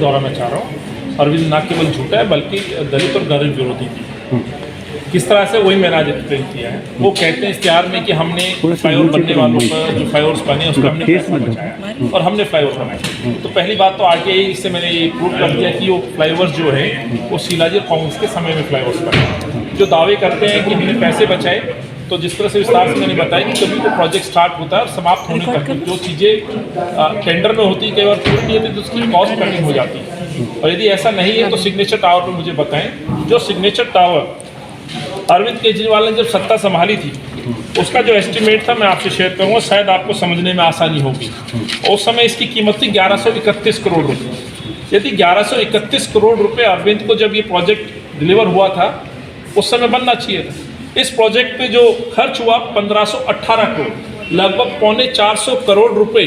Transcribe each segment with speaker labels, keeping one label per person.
Speaker 1: दोहराना चाह रहा हूँ। अरविंद ना केवल झूठा है बल्कि दलित और गरीब विरोधी भी। किस तरह से वही मैंने आज एक्सप्लेन किया है। वो कहते हैं इश्तिहार में कि हमने फ्लाईओवर बनने वालों पर जो फ्लाईओवर्स बने उसका हमने पैसा बचाया और हमने फ्लाईओवर बनाए। तो पहली बात तो आरटीआई से मैंने ये प्रूव कर दिया कि वो फ्लाईओवर्स जो है वो शिलाजी और कांग्रेस के समय में फ्लाईओवर्स बने। जो दावे करते हैं कि हमने पैसे बचाए, तो जिस तरह से विस्तार से मैंने बताया कि कभी तो प्रोजेक्ट स्टार्ट होता है और समाप्त होने तक जो चीज़ें टेंडर में होती है कई बार पूरी नहीं होती तो उसकी कॉस्ट कटिंग हो जाती है। और यदि ऐसा नहीं है तो सिग्नेचर टावर पर मुझे बताएं, जो सिग्नेचर टावर अरविंद केजरीवाल ने जब सत्ता संभाली थी उसका जो एस्टिमेट था मैं आपसे शेयर करूंगा, शायद आपको समझने में आसानी होगी। उस समय इसकी कीमत थी 1131 करोड़ रुपये। यदि 1131 करोड़ रुपये अरविंद को जब ये प्रोजेक्ट डिलीवर हुआ था उस समय बनना चाहिए था। इस प्रोजेक्ट पे जो खर्च हुआ 1518 करोड़, लगभग 325 करोड़ रुपए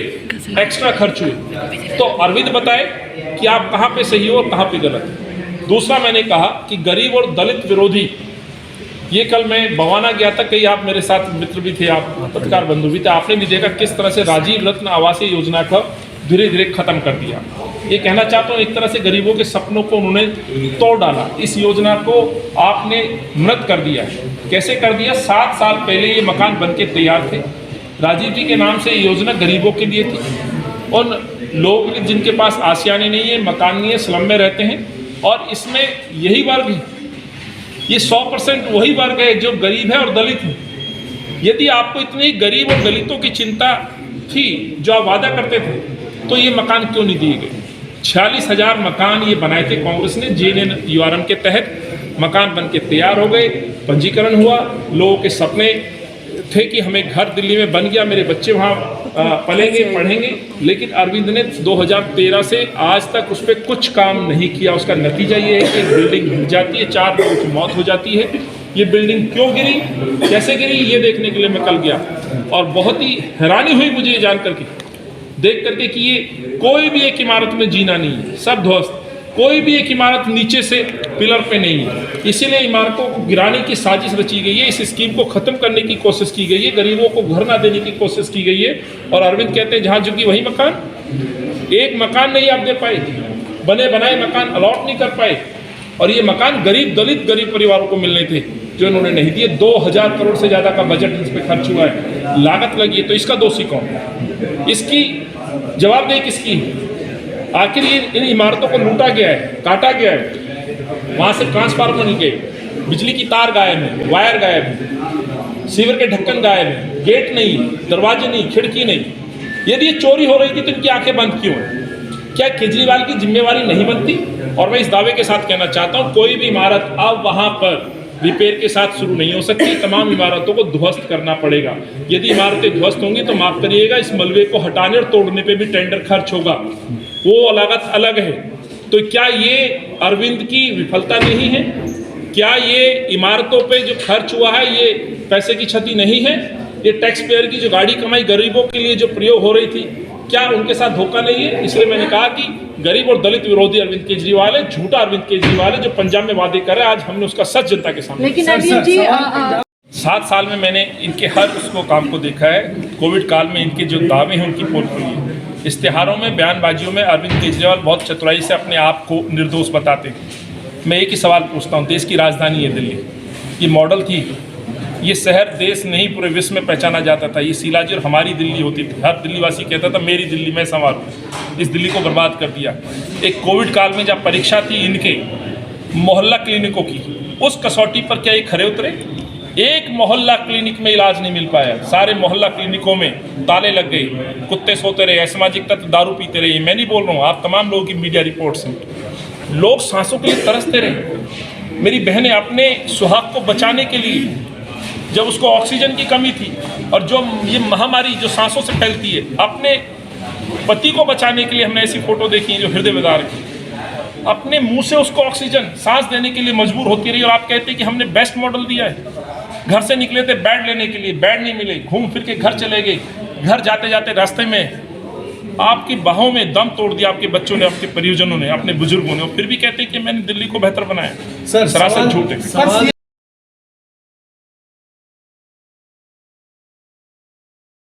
Speaker 1: एक्स्ट्रा खर्च हुए। तो अरविंद बताए कि आप कहाँ पे सही हो और कहाँ पे गलत। दूसरा मैंने कहा कि गरीब और दलित विरोधी, ये कल मैं बवाना गया था, कई आप मेरे साथ मित्र भी थे, आप पत्रकार बंधु भी थे, आपने भी देखा किस तरह से राजीव रत्न आवासीय योजना का धीरे धीरे खत्म कर दिया। ये कहना चाहता हूँ एक तरह से गरीबों के सपनों को उन्होंने तोड़ डाला। इस योजना को आपने मृत कर दिया। कैसे कर दिया? 7 साल पहले ये मकान बनके तैयार थे। राजीव जी के नाम से ये योजना गरीबों के लिए थी। उन लोग जिनके पास आशियाने नहीं है, मकान नहीं है, स्लम में रहते हैं, और इसमें यही वर्ग है, ये 100% वही वर्ग है जो गरीब है और दलित है। यदि आपको इतनी गरीब और दलितों की चिंता थी जो आप वादा करते थे, तो ये मकान क्यों नहीं दिए गए? 46,000 मकान ये बनाए थे कांग्रेस ने JNNURM के तहत। मकान बन के तैयार हो गए, पंजीकरण हुआ, लोगों के सपने थे कि हमें घर दिल्ली में बन गया, मेरे बच्चे वहाँ पलेंगे पढ़ेंगे। लेकिन अरविंद ने 2013 से आज तक उस पर कुछ काम नहीं किया। उसका नतीजा ये है कि बिल्डिंग गिर जाती है, 4 लोगों की मौत हो जाती है। ये बिल्डिंग क्यों गिरी, कैसे गिरी, ये देखने के लिए मैं कल गया और बहुत ही हैरानी हुई मुझे ये जान करके, देख करके कि ये कोई भी एक इमारत में जीना नहीं है, सब ध्वस्त। कोई भी एक इमारत नीचे से पिलर पे नहीं है। इसीलिए इमारतों को गिराने की साजिश रची गई है। इस स्कीम को खत्म करने की कोशिश की गई है, गरीबों को घर ना देने की कोशिश की गई है। और अरविंद कहते हैं जहाँ झुकी वही मकान। एक मकान नहीं आप दे पाए, बने बनाए मकान अलॉट नहीं कर पाए। और ये मकान गरीब दलित गरीब परिवारों को मिलने थे जो इन्होंने नहीं दिए। 2000 करोड़ से ज़्यादा का बजट इस पर खर्च हुआ है, लागत लगी है। तो इसका दोषी कौन? इसकी जवाबदेही किसकी है? आखिर ये इन इमारतों को लूटा गया है, काटा गया है, वहाँ से ट्रांसफार्मर नहीं गए, बिजली की तार गायब है, वायर गायब है, सीवर के ढक्कन गायब है, गेट नहीं, दरवाजे नहीं, खिड़की नहीं। यदि ये चोरी हो रही थी तो इनकी आंखें बंद क्यों हैं? क्या केजरीवाल की जिम्मेवारी नहीं बनती? और मैं इस दावे के साथ कहना चाहता हूँ, कोई भी इमारत अब वहाँ पर रिपेयर के साथ शुरू नहीं हो सकती। तमाम इमारतों को ध्वस्त करना पड़ेगा। यदि इमारतें ध्वस्त होंगी तो माफ करिएगा, इस मलबे को हटाने और तोड़ने पे भी टेंडर खर्च होगा, वो लागत अलग है। तो क्या ये अरविंद की विफलता नहीं है? क्या ये इमारतों पे जो खर्च हुआ है ये पैसे की क्षति नहीं है? ये टैक्स पेयर की जो गाड़ी कमाई गरीबों के लिए जो प्रयोग हो रही थी, क्या उनके साथ धोखा नहीं है? इसलिए मैंने कहा कि गरीब और दलित विरोधी अरविंद केजरीवाल है, झूठा अरविंद केजरीवाल है जो पंजाब में वादे कर रहा है। आज हमने उसका सच जनता के सामने।
Speaker 2: लेकिन अरविंद जी
Speaker 1: 7 साल में मैंने इनके हर उसको काम को देखा है। कोविड काल में इनके जो दावे हैं उनकी पोल खुली है। इश्तिहारों में, बयानबाजियों में अरविंद केजरीवाल बहुत चतुराई से अपने आप को निर्दोष बताते हैं। मैं एक ही सवाल पूछता हूँ, देश की राजधानी है दिल्ली, ये मॉडल थी, ये शहर देश नहीं पूरे विश्व में पहचाना जाता था। ये शिलाजी और हमारी दिल्ली होती थी। हर दिल्लीवासी कहता था मेरी दिल्ली मैं संभालूं। इस दिल्ली को बर्बाद कर दिया। एक कोविड काल में जब परीक्षा थी इनके मोहल्ला क्लिनिकों की, उस कसौटी पर क्या ये खरे उतरे? एक मोहल्ला क्लिनिक में इलाज नहीं मिल पाया। सारे मोहल्ला क्लिनिकों में ताले लग गए, कुत्ते सोते रहे, असामाजिक तत्व दारू पीते रहे। मैं नहीं बोल रहा हूँ, आप तमाम लोगों की मीडिया रिपोर्ट्स हैं। लोग सांसों के लिए तरसते रहे। मेरी बहनें अपने सुहाग को बचाने के लिए, जब उसको ऑक्सीजन की कमी थी और जो ये महामारी जो सांसों से फैलती है, अपने पति को बचाने के लिए हमने ऐसी फोटो देखी है जो हृदय विदारक की, अपने मुंह से उसको ऑक्सीजन सांस देने के लिए मजबूर होती रही। और आप कहते हैं कि हमने बेस्ट मॉडल दिया है। घर से निकले थे बेड लेने के लिए, बेड नहीं मिले, घूम फिर के घर चले गए। घर जाते जाते रास्ते में आपकी बाहों में दम तोड़ दिया आपके बच्चों ने, आपके परिजनों ने, अपने बुजुर्गों ने, और फिर भी कहते हैं कि मैंने दिल्ली को बेहतर बनाया। सरासर झूठ है।